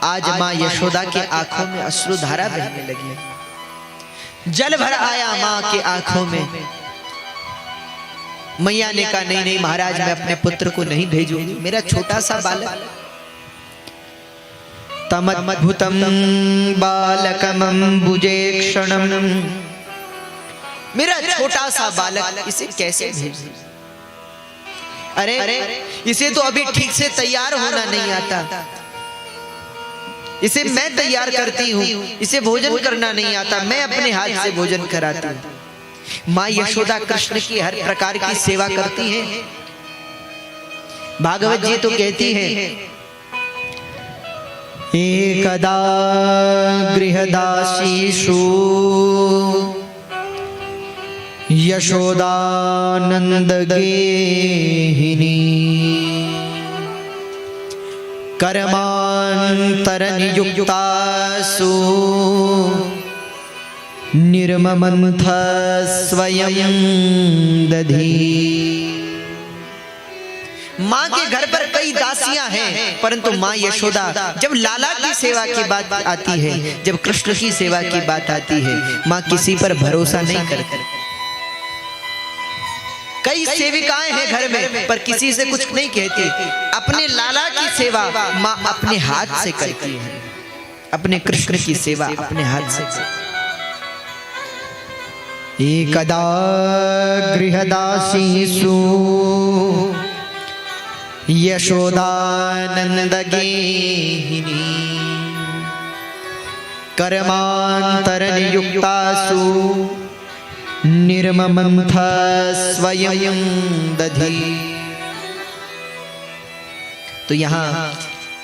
आज माँ यशोदा की आंखों में अश्रुधारा बहने लगी। जल भर आया माँ की आंखों में। मैया ने कहा नहीं नहीं महाराज, मैं अपने पुत्र को नहीं भेजूंगी, मेरा छोटा सा बालक। तमद्भुतं बालकमंबुजे क्षणम, मेरा छोटा सा बालक, इसे कैसे भेजूं? अरे इसे तो अभी ठीक से तैयार होना नहीं आता, इसे मैं तैयार करती हूँ, इसे भोजन करना नहीं आता, मैं अपने हाथ से भोजन कराती हूँ। माँ यशोदा कृष्ण की हर प्रकार की सेवा करती है। भागवत जी तो कहती है, एकदा गृहदासीषु यशोदानंद गेहिनी कर्मांतर नियुक्तासु निर्ममंथ स्वयं दधी। माँ के घर पर कई दासियां हैं, परंतु माँ यशोदा जब लाला की सेवा की बात आती है, जब कृष्ण की सेवा की बात आती है, माँ किसी पर भरोसा नहीं करती। कई सेविकाएं हैं घर में, पर किसी से कुछ नहीं कहती। अपने लाला की सेवा माँ अपने हाथ से करती है, अपने कृष्ण की सेवा अपने हाथ से। एकदा गृहदासीषु यशोदानंद गेहिनी कर्मांतर नियुक्तासु निर्ममंथ स्वयं दधी। तो यहाँ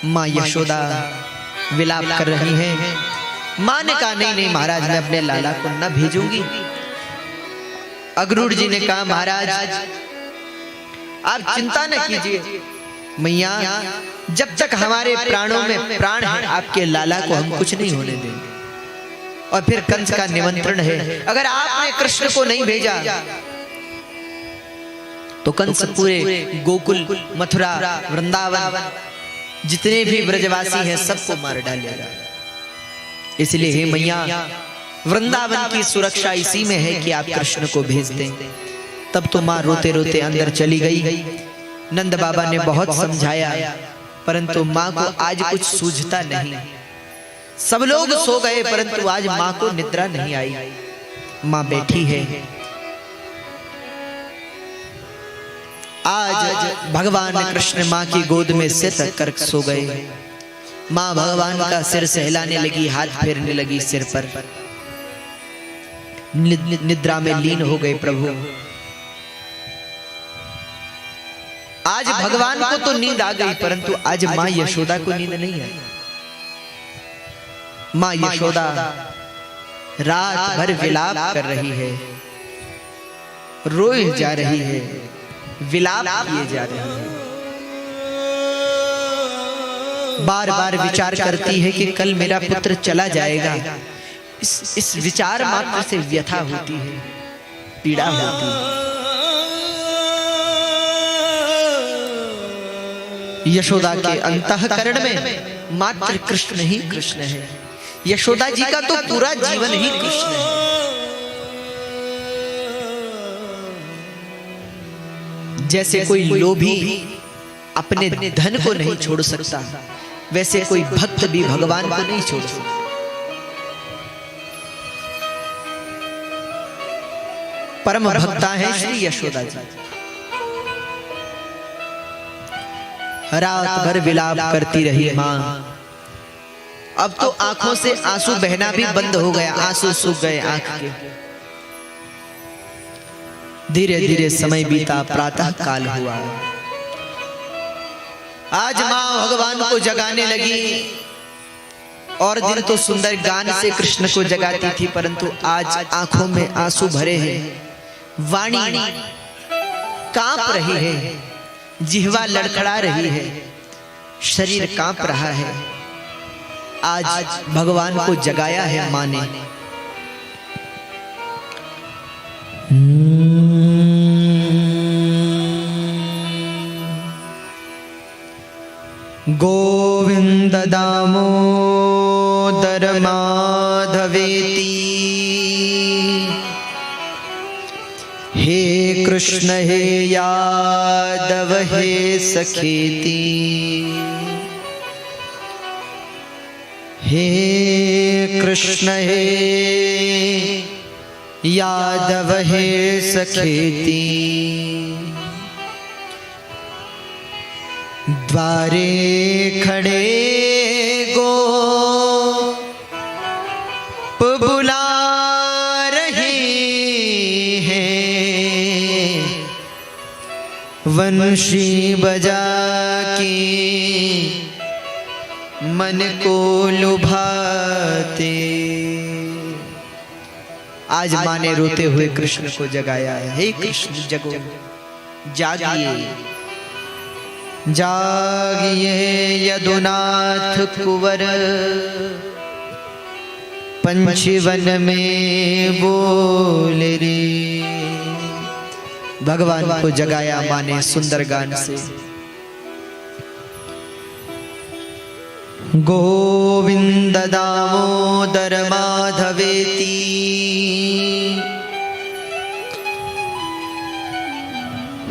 माँ यशोदा विलाप कर रही हैं। माँ ने कहा नहीं नहीं महाराज, मैं अपने लाला को न भेजूंगी। अगरूढ़ जी ने कहा महाराज आप चिंता न कीजिए, मैया जब तक हमारे प्राणों में प्राण है, आपके लाला को हम कुछ नहीं होने देंगे। और फिर कंस का निमंत्रण है, अगर आपने कृष्ण को नहीं भेजा तो कंस पूरे गोकुल, मथुरा, वृंदावन जितने भी ब्रजवासी हैं सबको मार डालेगा। इसलिए हे मैया, वृंदावन की सुरक्षा इसी में है कि आप कृष्ण को भेज दें। तब तो माँ रोते रोते अंदर चली गई। नंद बाबा ने बहुत समझाया, परंतु माँ को आज कुछ सूझता नहीं। सब लोग सो गए, परंतु आज माँ को निद्रा नहीं आई। माँ बैठी है। आज भगवान कृष्ण माँ की गोद में सिर रख कर सो गए। माँ भगवान का सिर सहलाने लगी, हाथ फेरने लगी सिर पर। निद्रा में लीन हो गए प्रभु। आज भगवान को तो नींद आ गई, परंतु आज माँ यशोदा को नींद नहीं आई। माँ यशोदा रात भर विलाप कर रही है, रोई जा रही है, विलाप किए जा रहे हैं। बार बार विचार करती है कि कल मेरा पुत्र चला जाएगा। इस विचार मात्र से व्यथा होती है, पीड़ा होती है। यशोदा के अंतःकरण में मात्र कृष्ण ही कृष्ण है। यशोदा जी का तो पूरा जीवन ही कृष्ण है। जैसे कोई लोभी अपने धन को नहीं छोड़ सकता, वैसे कोई भक्त भी भगवान को नहीं छोड़ सकता। परम भक्ता है श्री यशोदा जी। रात भर विलाप करती रही मां। अब तो आंखों से आंसू बहना भी बंद हो गया, आंसू सूख गए आंख के। धीरे धीरे समय बीता, प्रातः काल हुआ। आज मां भगवान को जगाने लगी। और दिन तो सुंदर गान से कृष्ण को जगाती थी, परंतु आज आंखों में आंसू भरे हैं। वाणी कांप रही है, जिह्वा लड़खड़ा रही है, शरीर कांप रहा है। आज भगवान को जगाया है मां ने। गोविंद दामोदर माधवेति। हे कृष्ण हे यादव हे सखेति। हे कृष्ण हे यादव हे सखेति। द्वारे खड़े गोप बुला रहे हैं, वंशी बजा के मन को लुभाते। आज माँ ने रोते हुए कृष्ण को जगाया है। हे कृष्ण जगो, जागिए जागिए यदुनाथ कुंवर, पंछी वन में बोले रे। भगवान को जगाया माँ ने सुंदर गान से। गोविंद दामोदर माधवेति।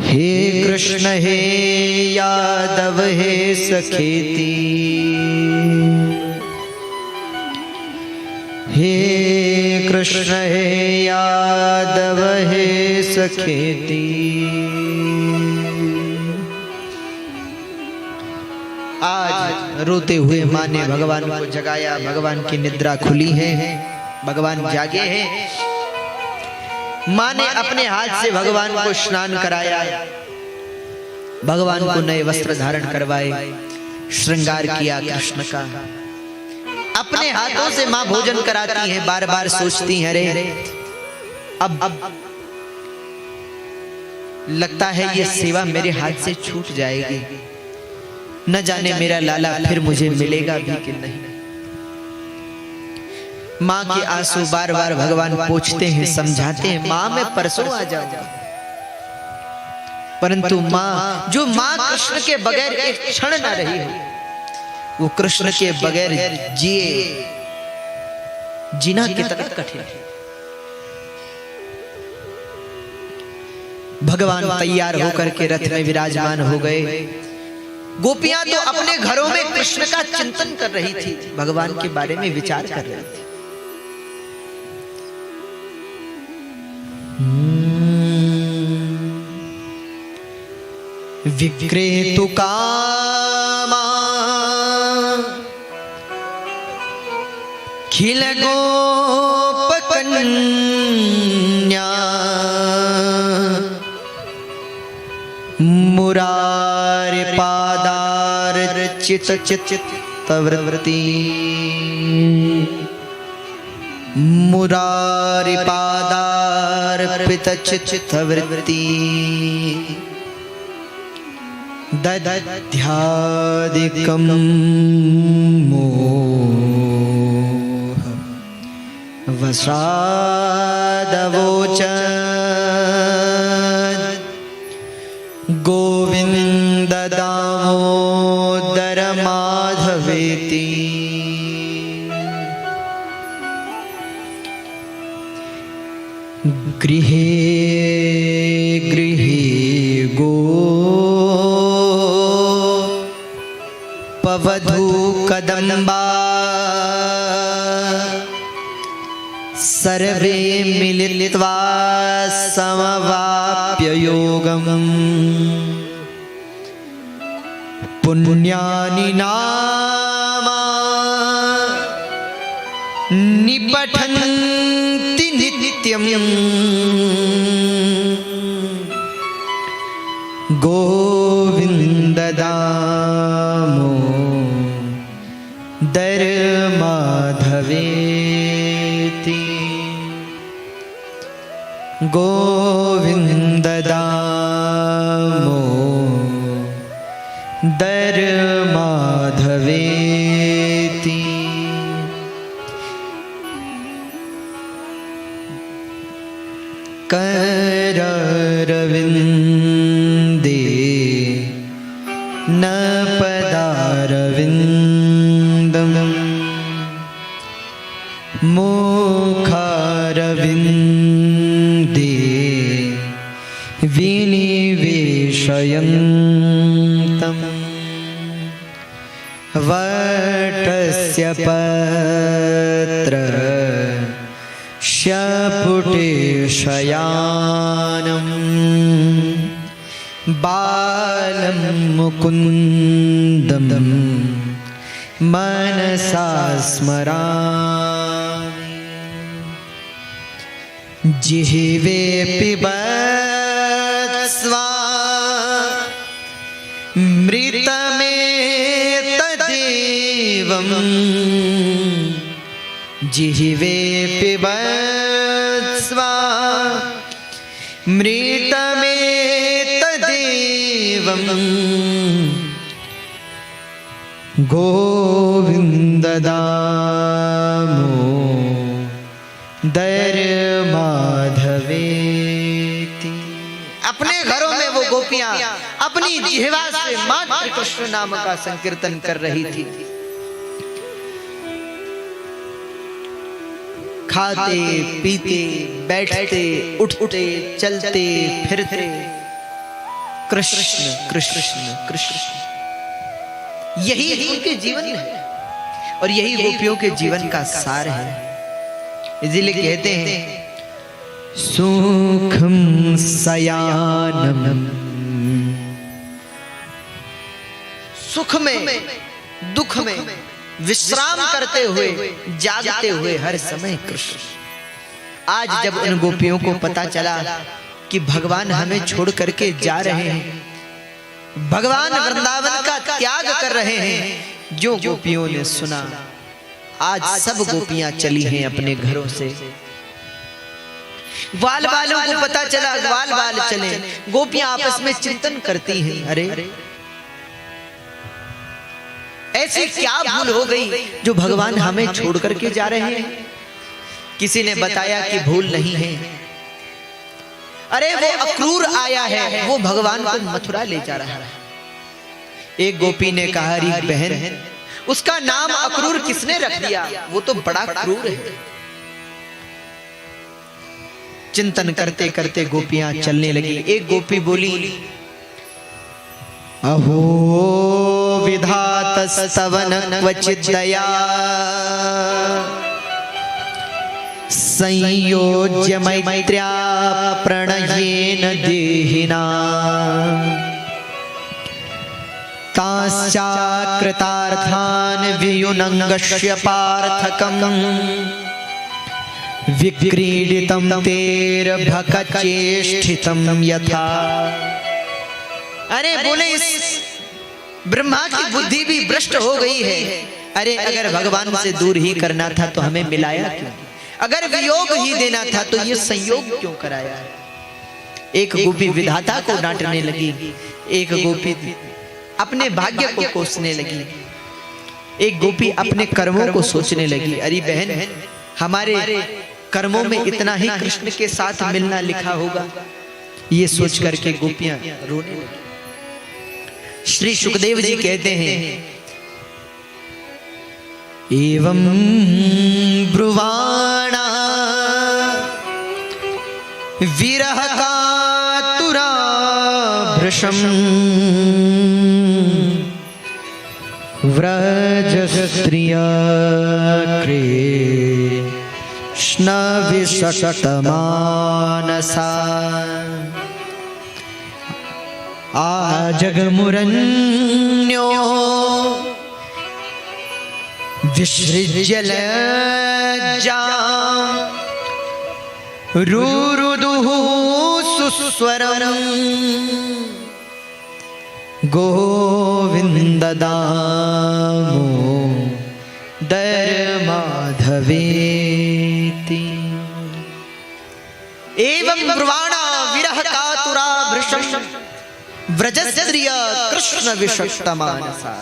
हे कृष्ण हे यादव हे सखेति। हे कृष्ण हे यादव हे सखेति। आज रोते हुए माँ ने भगवान को जगाया। भगवान की निद्रा खुली है, भगवान जागे हैं। माँ ने अपने हाथ से भगवान को स्नान कराया, भगवान को नए वस्त्र धारण करवाए, श्रृंगार किया कृष्ण का। अपने हाथों से माँ भोजन कराती है। बार बार सोचती है, अरे अब लगता है ये सेवा मेरे हाथ से छूट जाएगी, न जाने मेरा लाला फिर मुझे मिलेगा भी कि नहीं। माँ के आंसू बार बार भगवान पोंछते हैं, समझाते हैं, माँ मैं परसों आ जाऊंगा। परंतु माँ, जो माँ कृष्ण के बगैर एक क्षण न रही हो, वो कृष्ण के बगैर जीना कितना कठिन है। भगवान तैयार होकर के रथ में विराजमान हो गए। गोपियां तो अपने घरों में कृष्ण का चिंतन कर रही थी, भगवान के बारे में विचार कर रही थी। विक्रेतु कामा खिल गोप कन्या, मुरारी चित चित्तवृत्ति। मुरारी पादार्पित चित्तवृत्ति। दध्यादिकं मोह वसादवोच। गोविंद दामोदर माधवेति। गृहे गृहे गोपवधू कदम्बा। सर्वे मिलित्वा समवाप्य योगम्। पुण्यानि नामा निपठन्ति नित्यम्। गोविंद दामोदर माधवेति। गोविंद दामोदर माधवेति। कररविंदे न पदार मुखारविन्दे विनिवेशयन्तम् वटस्य पत्रस्य शयानं बालं मुकुन्दं मनसा स्मरामि। जिह्वे पिबत्स्वा मृतमेतदेवम् जिह्वे पिबत्स्वा मृतमेतदेवम् गोविन्द दामोदर माधवेति। अपने घरों में वो गोपियां अपनी जिह्वा से मात्र कृष्ण नाम का संकीर्तन कर रही थी। खाते पीते बैठते उठते चलते फिरते कृष्ण कृष्ण कृष्ण, यही उनके जीवन है और यही गोपियों के जीवन का सार है। इसलिए कहते हैं सुखम सयानम, सुख में दुख में विश्राम करते हुए जागते हुए हर समय कृष्ण। आज जब उन गोपियों को पता चला कि भगवान हमें छोड़ करके जा रहे हैं, भगवान वृंदावन का त्याग कर रहे हैं, जो गोपियों ने सुना, आज सब गोपियां चली हैं अपने घरों से। ग्वाल वालों को पता चला, ग्वाल वाल चले, गोपियां आपस में चिंतन करती हैं, अरे ऐसी क्या भूल हो गई जो भगवान हमें छोड़ करके जा रहे हैं। किसी ने बताया कि भूल नहीं है, अरे वो अक्रूर आया है, वो भगवान को मथुरा ले जा रहा है। एक गोपी ने कहा, अरे बहन, उसका नाम अक्रूर किसने रख दिया, वो तो बड़ा क्रूर है। चिंतन करते करते गोपियां चलने लगी। एक गोपी बोली, अहो विधातस्तवन क्वचित् दया संयोज्य मैत्र्या प्रणयेन देहिना ताश्चाकृतार्थान् वियुनङ्गस्य पार्थकम् विक्रीडितं तेर्भकचेष्टितं यथा। अरे बोले, इस ब्रह्मा की बुद्धि भी भ्रष्ट हो गई है। अरे अगर भगवान से दूर ही करना था तो हमें मिलाया क्यों? अगर वियोग ही देना था तो ये संयोग क्यों कराया है? एक गोपी विधाता को डांटने लगी, एक गोपी अपने भाग्य को कोसने लगी, एक गोपी अपने कर्मों को सोचने लगी। अरे बहन, हमारे कर्मों में इतना ही कृष्ण के साथ मिलना लिखा होगा, ये सोच करके गोपियां रोने लगी। श्री सुखदेव जी कहते हैं, एवं ब्रुवाणा विरह कातुरा भृशं व्रजस्त्रिया कृष्ण विशतमानसा आजगमुरन्यो विसृज्य लज्जां रुरुदुः सुस्वरं गोविन्द दामोदर माधवेति। एवं ब्रुवाणा विरह कातुरा भृशं व्रजस्त्रिय कृष्ण विषक्तमानसा।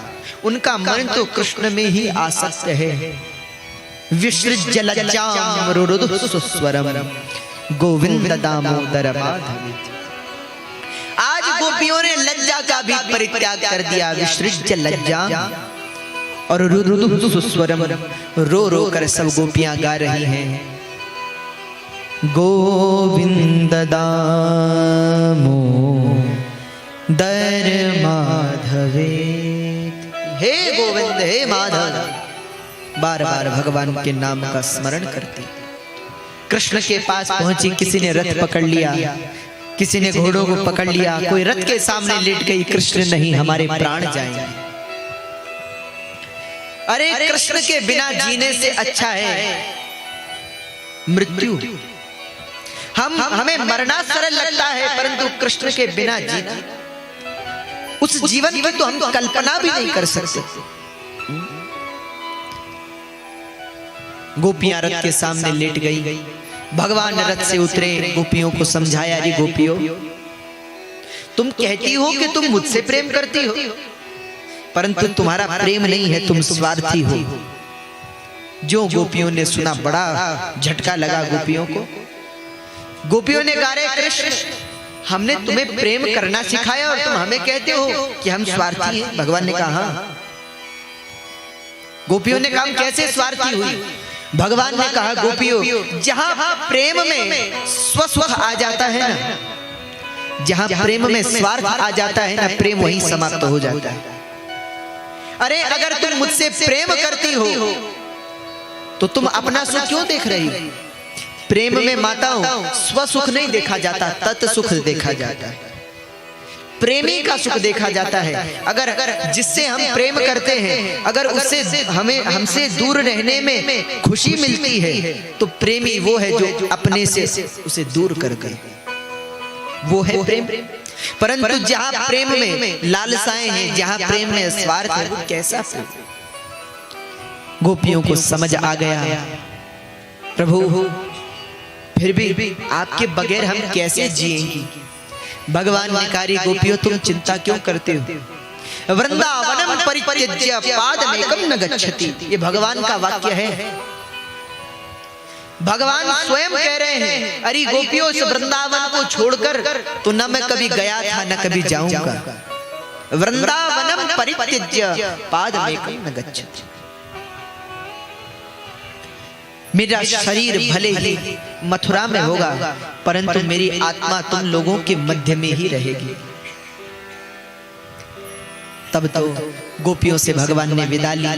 उनका मन तो कृष्ण में ही आसक्त है। विसृज्य लज्जां रुरुदुः सुस्वरं गोविन्द दामोदर माधवेति। आज गोपियों ने लज्जा का भी परित्याग कर दिया। विसृज्य लज्जां और रुदु सुस्वरम रो रो कर सब गोपियां गा रही हैं, गोविंद दामोदर माधवे। हे गोविंद हे माधव, बार बार भगवान के नाम का स्मरण करती। कृष्ण के पास पहुंची, किसी ने रथ पकड़ लिया, किसी ने घोड़ों को पकड़ लिया, कोई रथ के सामने लेट गई, कृष्ण नहीं हमारे प्राण जाएंगे। अरे कृष्ण के बिना जीने से अच्छा है मृत्यु। हमें मरना सरल लगता है, परंतु कृष्ण के बिना जीना, उस जीवन की तो हम कल्पना भी नहीं कर सकते। गोपियां रथ के सामने लेट गई, भगवान रथ से उतरे, गोपियों को समझाया, अरे गोपियों, तुम कहती हो कि तुम मुझसे प्रेम करती हो, परंतु तुम्हारा प्रेम नहीं है, तुम स्वार्थी हो। जो गोपियों ने सुना बड़ा झटका लगा गोपियों को। गोपियों ने कहा, रे कृष्ण, हमने तुम्हें प्रेम करना सिखाया और तुम हमें कहते हो कि हम स्वार्थी हैं। भगवान ने कहा हाँ। गोपियों ने कहा कैसे स्वार्थी हुई? भगवान ने कहा गोपियों, जहां प्रेम में स्वसुख आ जाता है ना, जहां प्रेम में स्वार्थ आ जाता है ना, प्रेम वहीं समाप्त हो जाता है। अरे अगर तुम मुझसे प्रेम करती हो तो तुम अपना सुख क्यों देख रही हो? प्रेम में माताओं स्वसुख नहीं देखा जाता, तत् सुख देखा जाता है, प्रेमी का सुख देखा जाता है। अगर जिससे हम प्रेम करते हैं, अगर उससे हमसे दूर रहने में खुशी मिलती है, तो प्रेमी वो है जो अपने से उसे दूर कर गए, वो है प्रेम। परंतु जहां प्रेम में लालसाएं हैं, जहां प्रेम में स्वार्थ है, वो कैसा प्रेम? गोपियों को समझ आ गया, प्रभु फिर भी आपके बगैर हम कैसे जिएंगी? भगवान ने कहा, गोपियों तुम चिंता क्यों करते हो? वृंदावनम परित्यज्य पादमेकं न गच्छति, ये भगवान का वाक्य है। भगवान स्वयं कह रहे हैं, अरे गोपियों, इस वृंदावन को छोड़कर तो न मैं कभी गया था न कभी जाऊंगा। वृंदावनम परित्यज्य पादमेकं न गच्छति। मेरा शरीर भले ही मथुरा में होगा, परंतु मेरी आत्मा तुम लोगों के मध्य में ही रहेगी। तब तो गोपियों से भगवान ने विदा ली।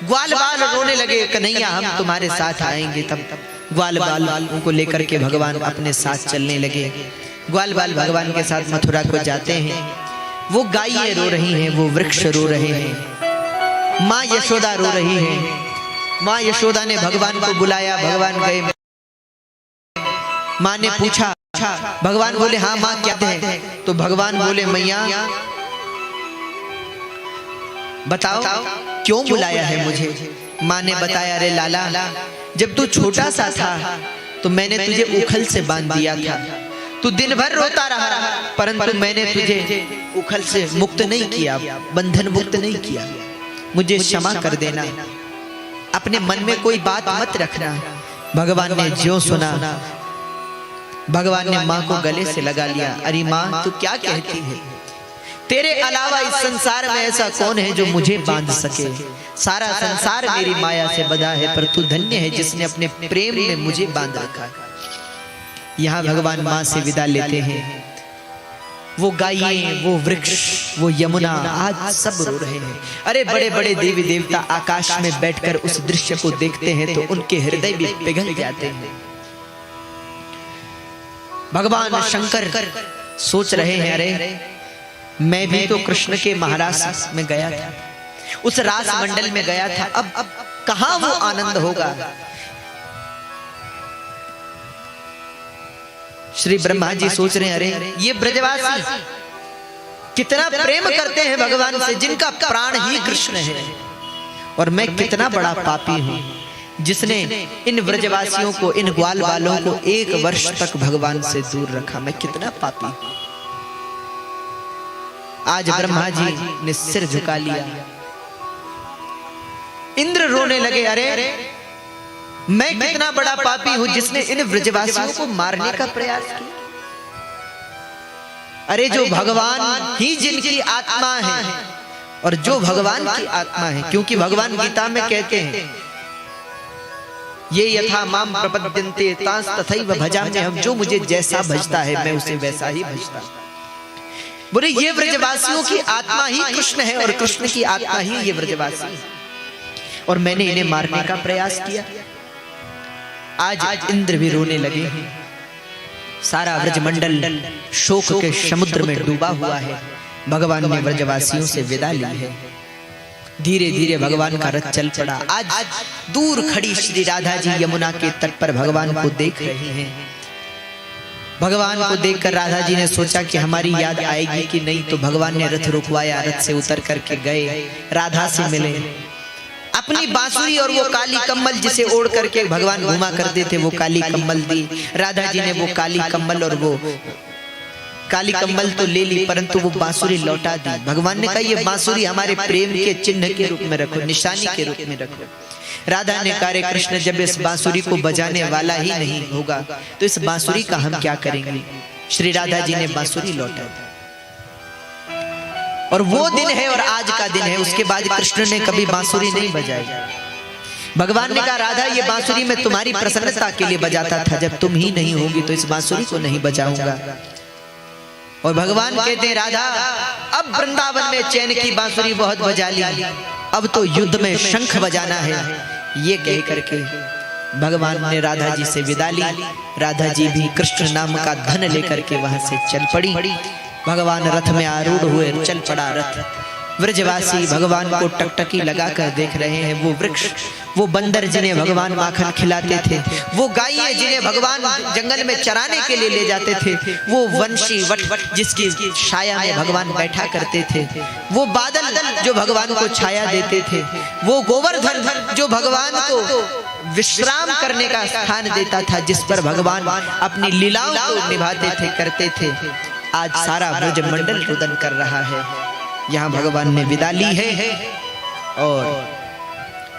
ग्वाल बाल रोने लगे, कन्हैया हम तुम्हारे साथ आएंगे। तब ग्वाल बाल उनको लेकर के भगवान अपने साथ चलने लगे। ग्वाल बाल भगवान के साथ मथुरा को जाते हैं। वो गायें रो रही हैं, वो वृक्ष रो रहे हैं, माँ यशोदा रो रही है। माँ यशोदा ने भगवान को बुलाया, भगवान गए। माँ ने पूछा, भगवान बोले हाँ माँ क्या है? तो भगवान बोले मैया बताओ क्यों बुलाया है मुझे? माँ ने बताया, अरे लाला, जब तू छोटा सा था तो मैंने तुझे उखल से बांध दिया था, तू दिन भर रोता रहा, परंतु मैंने तुझे उखल से मुक्त नहीं किया, बंधन मुक्त नहीं किया। मुझे क्षमा कर देना, अपने मन में कोई बात मत रखना। भगवान ने जो सुना, भगवान ने माँ को गले से लगा लिया। अरे माँ तू क्या कहती है? तेरे अलावा इस संसार में ऐसा कौन है जो मुझे बांध सके? सारा संसार मेरी माया से बंधा है, पर तू धन्य है जिसने अपने प्रेम में मुझे बांध रखा है। यहाँ भगवान माँ से विदा लेते हैं। वो गायें, वो वृक्ष, वो यमुना आज सब रो रहे हैं। अरे बड़े बड़े देवी देवता आकाश में बैठकर उस दृश्य को देखते हैं तो उनके हृदय भी पिघल जाते हैं। भगवान शंकर सोच रहे हैं, अरे मैं भी तो कृष्ण के महाराज में गया था, उस रास मंडल में गया था, अब कहां वो आनंद होगा? श्री ब्रह्मा जी सोच रहे हैं, अरे ये ब्रजवासी कितना प्रेम करते हैं भगवान से, जिनका प्राण ही कृष्ण है, और मैं कितना बड़ा पापी हूं जिसने इन ब्रजवासियों को, इन ग्वाल बालों को 1 वर्ष तक भगवान से दूर रखा। मैं कितना पापी हूं। आज ब्रह्मा जी ने सिर झुका लिया। इंद्र रोने लगे, अरे मैं कितना बड़ा पापी हूं जिसने इन ब्रजवासियों को मारने का प्रयास किया। अरे जो भगवान ही जिनकी आत्मा है, और जो भगवान की आत्मा है, क्योंकि भगवान गीता में कहते हैं ये यथा माम प्रपद्यन्ते तांस तथैव भजामि, हम जो मुझे जैसा भजता है मैं उसे वैसा ही भजता। बोले ये ब्रजवासियों की आत्मा ही कृष्ण है और कृष्ण की आत्मा ही ये ब्रजवासी है, और मैंने इन्हें मारने का प्रयास किया। आज इंद्र भी रोने लगे हैं, सारा ब्रजमंडल शोक के समुद्र में डूबा हुआ है। भगवान ने ब्रजवासियों से विदा ली है। धीरे धीरे भगवान का रथ चल पड़ा। आज दूर खड़ी श्री राधा जी यमुना के तट पर भगवान को देख रही हैं। भगवान को देखकर राधा जी ने सोचा कि हमारी याद आएगी कि नहीं, तो भगवान ने रथ रुकवाया, रथ से उतर करके गए, राधा से मिले। अपनी बांसुरी और वो काली कम्बल जिसे ओढ़ करके भगवान घुमा करते थे वो काली कम्बल दी। राधा जी ने वो काली कम्बल और वो काली कम्बल तो ले ली, परंतु वो बांसुरी लौटा दी। भगवान ने कहा ये बांसुरी हमारे प्रेम के चिन्ह के रूप में रखो, निशानी के रूप में रखो। राधा ने कहा कृष्ण जब इस बांसुरी को बजाने वाला ही नहीं होगा तो इस बांसुरी का हम क्या करेंगे। श्री राधा जी ने बांसुरी लौटा दी। और वो दिन है और आज का दिन है, उसके बाद कृष्ण ने कभी बांसुरी नहीं बजाई। भगवान ने कहा राधा ये बांसुरी मैं तुम्हारी प्रसन्नता के लिए बजाता था, जब तुम ही नहीं होगी तो इस बांसुरी को नहीं बजाऊंगा। और भगवान कहते हैं राधा अब वृंदावन में चैन की बांसुरी बहुत बजा ली, अब तो युद्ध में शंख बजाना है। ये कह करके भगवान ने राधा जी से विदा ली। राधा जी भी कृष्ण नाम का धन लेकर के वहां से चल पड़ी। भगवान रथ में आरूढ़ हुए, चल पड़ा रथ। ब्रजवासी भगवान को टकटकी लगाकर देख रहे हैं। वो वृक्ष, वो बंदर जिन्हें भगवान माखन खिलाते थे, वो गायें जिन्हें भगवान जंगल में चराने के लिए ले जाते थे, वो वंशी वट जिसकी छाया में भगवान बैठा करते थे, वो बादल जो भगवान को छाया देते थे, वो गोवर्धन जो भगवान को विश्राम करने का स्थान देता था, जिस पर भगवान अपनी लीलाओं को निभाते थे, करते थे। आज सारा ब्रजमंडल रुदन कर रहा है। यहाँ भगवान ने विदा ली है और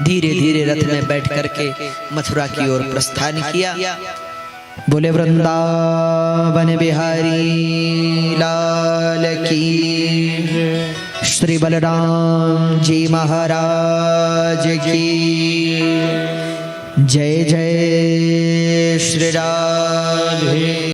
धीरे धीरे रथ में बैठ करके मथुरा की ओर प्रस्थान किया। बोले वृंदावन बिहारी लाल की, श्री बलराम जी महाराज की जय। जय श्री राधे।